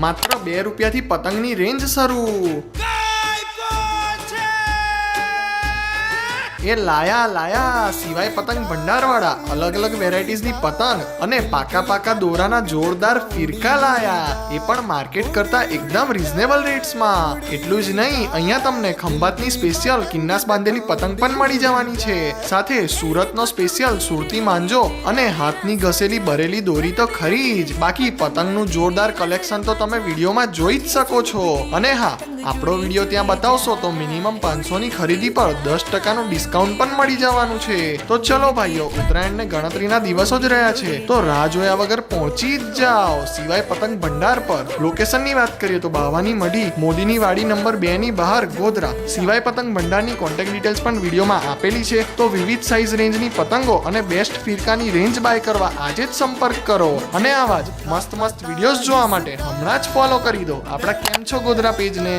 માત્ર 2 રૂપિયાથી પતંગની રેન્જ શરૂ। એ લાયા સિવાય પતંગ ભંડારવાળા અલગ અલગ વેરાયટીઝની પતંગ અને પાકા દોરાના જોરદાર ફિરકા લાયા, એ પણ માર્કેટ કરતા એકદમ રીઝનેબલ રેટ્સમાં। એટલું જ નહીં, અહીંયા તમને ખંભાતની સ્પેશિયલ કિન્નાસ બાંધેલી પતંગ પણ મળી જવાની છે, સાથે સુરતનો સ્પેશિયલ સુરતી માંજો અને હાથની ઘસેલી ભરેલી દોરી તો ખરી જ, બાકી પતંગનું જોરદાર કલેક્શન તો તમે વિડીયોમાં જોઈ જ શકો છો। અને હા, આપણો વિડીયો ત્યાં બતાવશો તો મિનિમમ 500 ની ખરીદી પર 10% ડિસ્કાઉન્ટ પણ મળી જવાનું છે। તો ચલો ભાઈઓ, ઉત્તરાયણને ગણતરીના દિવસો જ રહ્યા છે, તો રાહ જોયા વગર પહોંચી જ જાઓ સિવાય પતંગ ભંડાર પર। લોકેશનની વાત કરીએ તો બાવાની મઢી મોદીની વાડી નંબર 2 ની બહાર ગોધરા। સિવાય પતંગ ભંડારની કોન્ટેક્ટ ડિટેલ્સ પણ વિડીયોમાં આપેલી છે, તો વિવિધ સાઇઝ રેન્જની પતંગો અને બેસ્ટ ફિરકાની રેન્જ બાય કરવા આજે જ સંપર્ક કરો। અને આવા જ મસ્ત વિડીયોઝ જોવા માટે હમણાં જ ફોલો કરી દો આપણા કેમ છો ગોધરા પેજને।